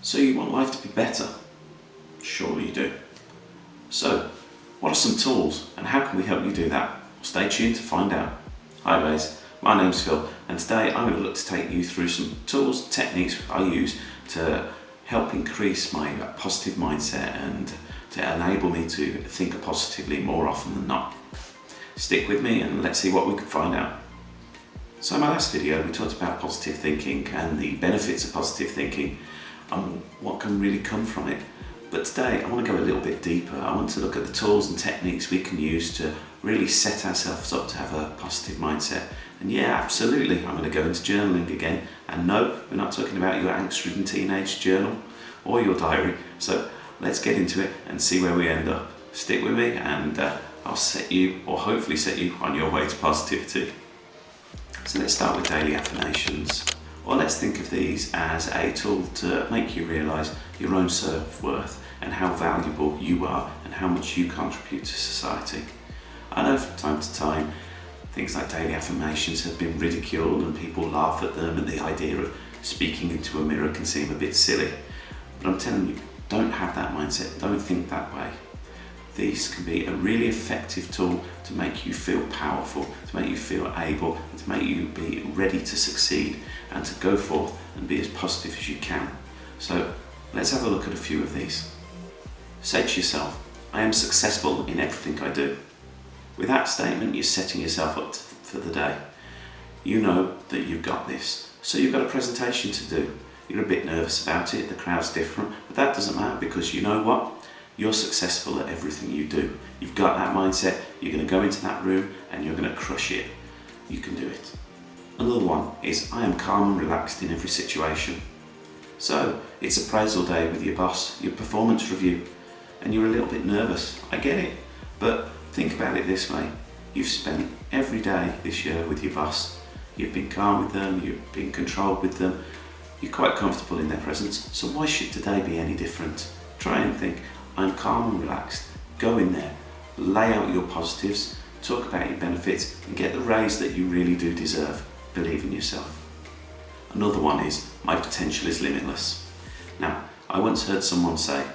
So you want life to be better? Surely you do. So, what are some tools and how can we help you do that? Stay tuned to find out. Hi guys, my name's Phil and today I'm going to look to take you through some tools, techniques I use to help increase my positive mindset and to enable me to think positively more often than not. Stick with me and let's see what we can find out. So in my last video we talked about positive thinking and the benefits of positive thinking and what can really come from it. But today I want to go a little bit deeper. I want to look at the tools and techniques we can use to really set ourselves up to have a positive mindset. And yeah, absolutely, I'm going to go into journaling again. And no, we're not talking about your angst-ridden teenage journal or your diary. So let's get into it and see where we end up. Stick with me and I'll set you, or hopefully set you, on your way to positivity. So let's start with daily affirmations. Or let's think of these as a tool to make you realise your own self-worth and how valuable you are and how much you contribute to society. I know from time to time things like daily affirmations have been ridiculed and people laugh at them, and the idea of speaking into a mirror can seem a bit silly. But I'm telling you, don't have that mindset, don't think that way. These can be a really effective tool to make you feel powerful, to make you feel able, and to make you be ready to succeed and to go forth and be as positive as you can. So let's have a look at a few of these. Say to yourself, I am successful in everything I do. With that statement, you're setting yourself up for the day. You know that you've got this. So you've got a presentation to do. You're a bit nervous about it, the crowd's different, but that doesn't matter because you know what? You're successful at everything you do. You've got that mindset, you're going to go into that room and you're going to crush it. You can do it. Another one is, I am calm and relaxed in every situation. So, it's appraisal day with your boss, your performance review, and you're a little bit nervous. I get it, but think about it this way. You've spent every day this year with your boss. You've been calm with them, you've been controlled with them, you're quite comfortable in their presence, so why should today be any different? Try and think, I'm calm and relaxed. Go in there, lay out your positives, talk about your benefits, and get the raise that you really do deserve. Believe in yourself. Another one is, my potential is limitless. Now, I once heard someone say,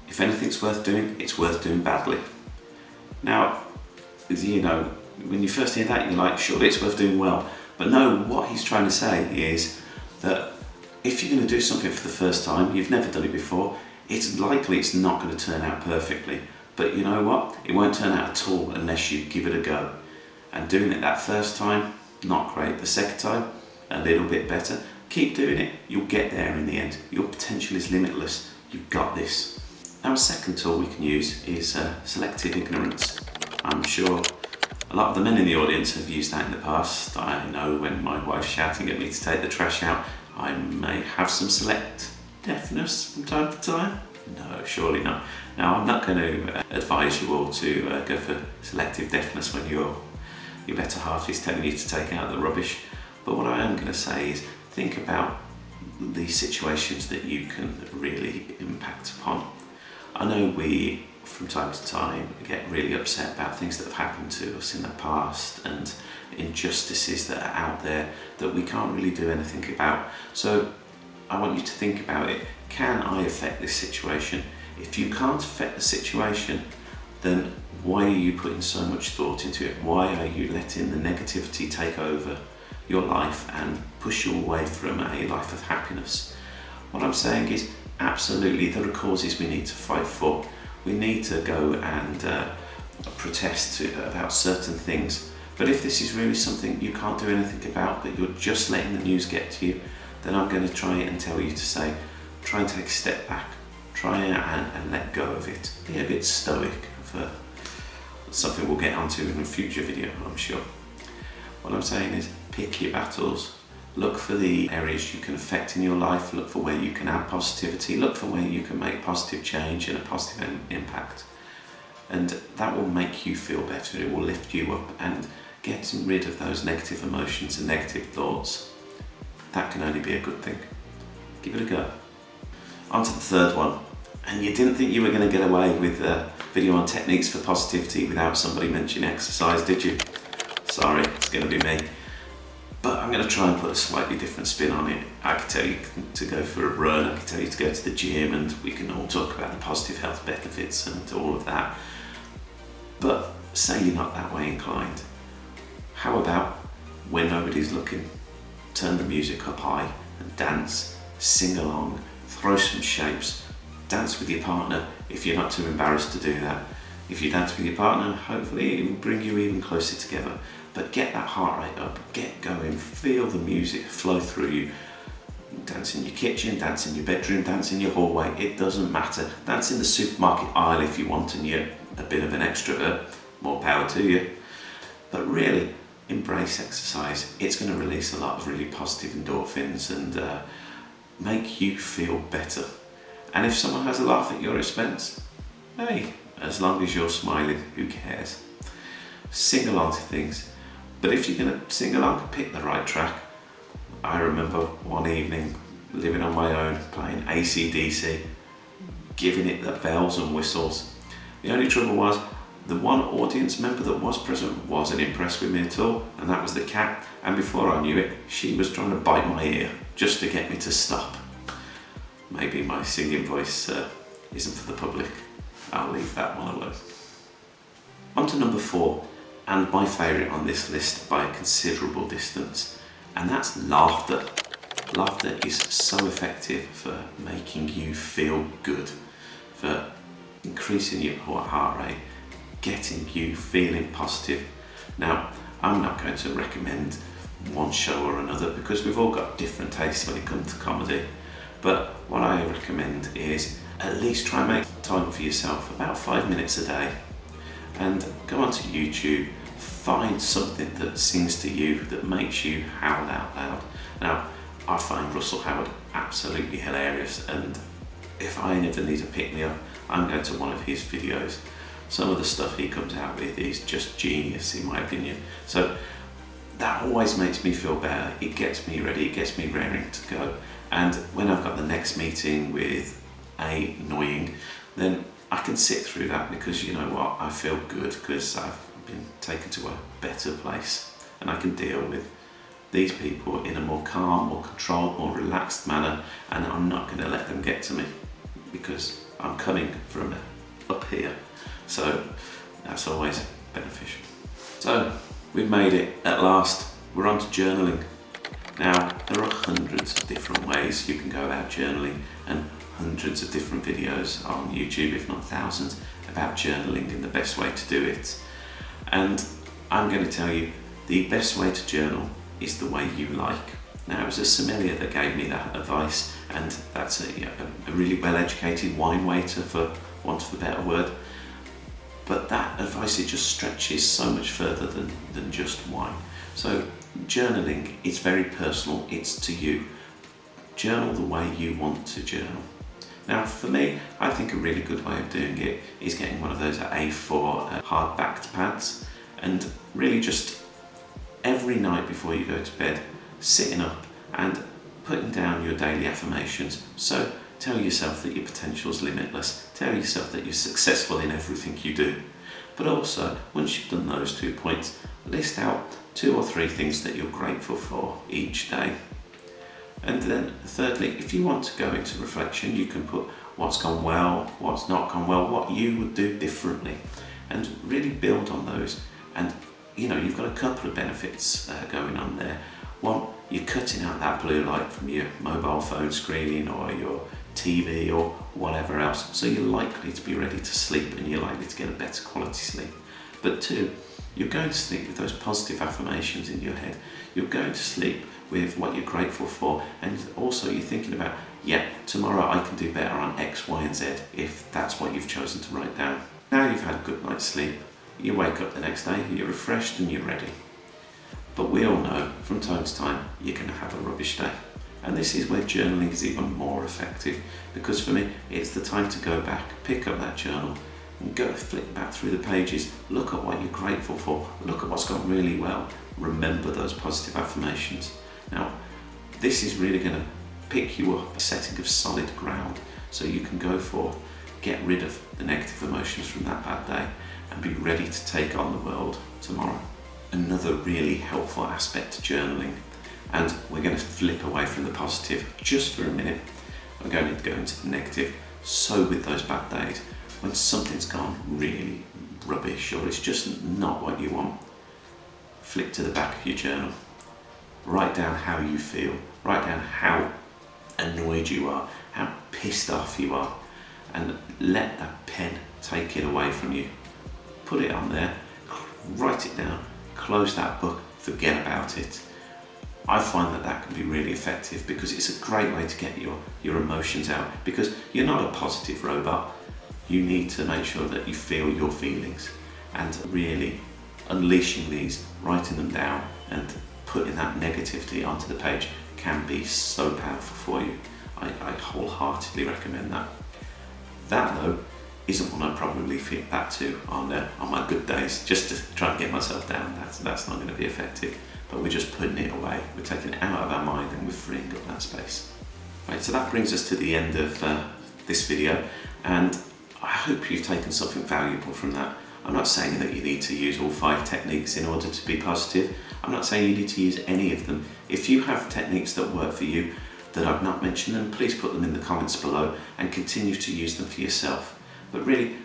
if anything's worth doing, it's worth doing badly. Now, you know, when you first hear that, you're like, surely it's worth doing well. But no, what he's trying to say is that if you're going to do something for the first time, you've never done it before, it's likely it's not going to turn out perfectly. But you know what? It won't turn out at all unless you give it a go. And doing it that first time, not great. The second time, a little bit better. Keep doing it. You'll get there in the end. Your potential is limitless. You've got this. Now, a second tool we can use is Selective Ignorance. I'm sure a lot of the men in the audience have used that in the past. I know when my wife's shouting at me to take the trash out, I may have some select deafness from time to time. No, surely not. Now, I'm not going to advise you all to go for selective deafness when your better half is telling you to take out the rubbish. But what I am going to say is think about the situations that you can really impact upon. I know we, from time to time, get really upset about things that have happened to us in the past and injustices that are out there that we can't really do anything about. So I want you to think about it. Can I affect this situation? If you can't affect the situation, then why are you putting so much thought into it? Why are you letting the negativity take over your life and push you away from a life of happiness? What I'm saying is, absolutely, there are causes we need to fight for. We need to go and protest about certain things. But if this is really something you can't do anything about, but you're just letting the news get to you, then I'm going to try and tell you to say, try and take a step back. Try and let go of it. Be a bit stoic for something we'll get onto in a future video, I'm sure. What I'm saying is, pick your battles. Look for the areas you can affect in your life. Look for where you can add positivity. Look for where you can make positive change and a positive impact. And that will make you feel better. It will lift you up and get rid of those negative emotions and negative thoughts. That can only be a good thing. Give it a go. On to the third one. And you didn't think you were going to get away with a video on techniques for positivity without somebody mentioning exercise, did you? Sorry, it's going to be me. But I'm going to try and put a slightly different spin on it. I could tell you to go for a run, I could tell you to go to the gym, and we can all talk about the positive health benefits and all of that. But say you're not that way inclined. How about when nobody's looking, turn the music up high and dance, sing along, throw some shapes, dance with your partner if you're not too embarrassed to do that. If you dance with your partner, hopefully it will bring you even closer together. But get that heart rate up, get going, feel the music flow through you. Dance in your kitchen, dance in your bedroom, dance in your hallway, it doesn't matter. Dance in the supermarket aisle if you want and you're a bit of an extrovert, more power to you. But really, embrace exercise. It's going to release a lot of really positive endorphins and make you feel better. And if someone has a laugh at your expense, hey, as long as you're smiling, who cares? Sing along to things. But if you're going to sing along, pick the right track. I remember one evening, living on my own, playing AC/DC, giving it the bells and whistles. The only trouble was, the one audience member that was present wasn't impressed with me at all, and that was the cat. And before I knew it, she was trying to bite my ear just to get me to stop. Maybe my singing voice isn't for the public. I'll leave that one alone. On to number 4, and my favourite on this list by a considerable distance, and that's laughter. Laughter is so effective for making you feel good, for increasing your heart rate, getting you feeling positive. Now, I'm not going to recommend one show or another because we've all got different tastes when it comes to comedy, but what I recommend is at least try and make time for yourself, about 5 minutes a day, and go onto YouTube, find something that sings to you, that makes you howl out loud. Now, I find Russell Howard absolutely hilarious, and if I ever need a pick-me-up, I'm going to one of his videos. Some of the stuff he comes out with is just genius in my opinion. So that always makes me feel better. It gets me ready, it gets me raring to go. And when I've got the next meeting with a annoying, then I can sit through that because you know what, I feel good because I've been taken to a better place and I can deal with these people in a more calm, more controlled, more relaxed manner, and I'm not going to let them get to me because I'm coming from up here. So that's always beneficial. So we've made it at last. We're on to journaling. Now, there are hundreds of different ways you can go about journaling and hundreds of different videos on YouTube, if not thousands, about journaling and the best way to do it. And I'm going to tell you the best way to journal is the way you like. Now, it was a sommelier that gave me that advice, and that's a really well-educated wine waiter, for want of a better word. But that advice, it just stretches so much further than just wine. So journaling is very personal, it's to you. Journal the way you want to journal. Now for me, I think a really good way of doing it is getting one of those A4 hard-backed pads, and really just every night before you go to bed, sitting up and putting down your daily affirmations. So tell yourself that your potential is limitless. Tell yourself that you're successful in everything you do. But also, once you've done those 2 points, list out 2 or 3 things that you're grateful for each day. And then thirdly, if you want to go into reflection, you can put what's gone well, what's not gone well, what you would do differently, and really build on those. And you know, you've got a couple of benefits going on there. One, you're cutting out that blue light from your mobile phone screening or your TV or whatever else, so you're likely to be ready to sleep and you're likely to get a better quality sleep. But 2, you're going to sleep with those positive affirmations in your head. You're going to sleep with what you're grateful for, and also you're thinking about, yeah, tomorrow I can do better on X, Y and Z, if that's what you've chosen to write down. Now you've had a good night's sleep, you wake up the next day, you're refreshed and you're ready. But we all know from time to time you're going to have a rubbish day. And this is where journaling is even more effective, because for me it's the time to go back, pick up that journal and go flick back through the pages, look at what you're grateful for, look at what's gone really well, remember those positive affirmations. Now this is really going to pick you up a setting of solid ground so you can go forth, get rid of the negative emotions from that bad day and be ready to take on the world tomorrow. Another really helpful aspect to journaling, And we're going to flip away from the positive just for a minute. We're going to go into the negative. So with those bad days, when something's gone really rubbish or it's just not what you want, flip to the back of your journal. Write down how you feel. Write down how annoyed you are, how pissed off you are, and let that pen take it away from you. Put it on there, write it down, close that book, forget about it. I find that that can be really effective because it's a great way to get your emotions out, because you're not a positive robot. You need to make sure that you feel your feelings, and really unleashing these, writing them down and putting that negativity onto the page can be so powerful for you. I wholeheartedly recommend that. That though isn't what I probably flip back to on my good days, just to try and get myself down. That's not going to be effective. But we're just putting it away. We're taking it out of our mind and we're freeing up that space. Right, so that brings us to the end of this video, and I hope you've taken something valuable from that. I'm not saying that you need to use all 5 techniques in order to be positive. I'm not saying you need to use any of them. If you have techniques that work for you that I've not mentioned, then please put them in the comments below and continue to use them for yourself. But really,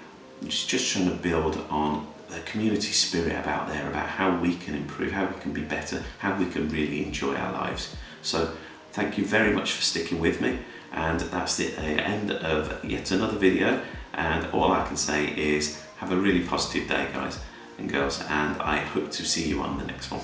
just trying to build on the community spirit about how we can improve, how we can be better, how we can really enjoy our lives. So thank you very much for sticking with me, and that's the end of yet another video. And all I can say is have a really positive day, guys and girls, and I hope to see you on the next one.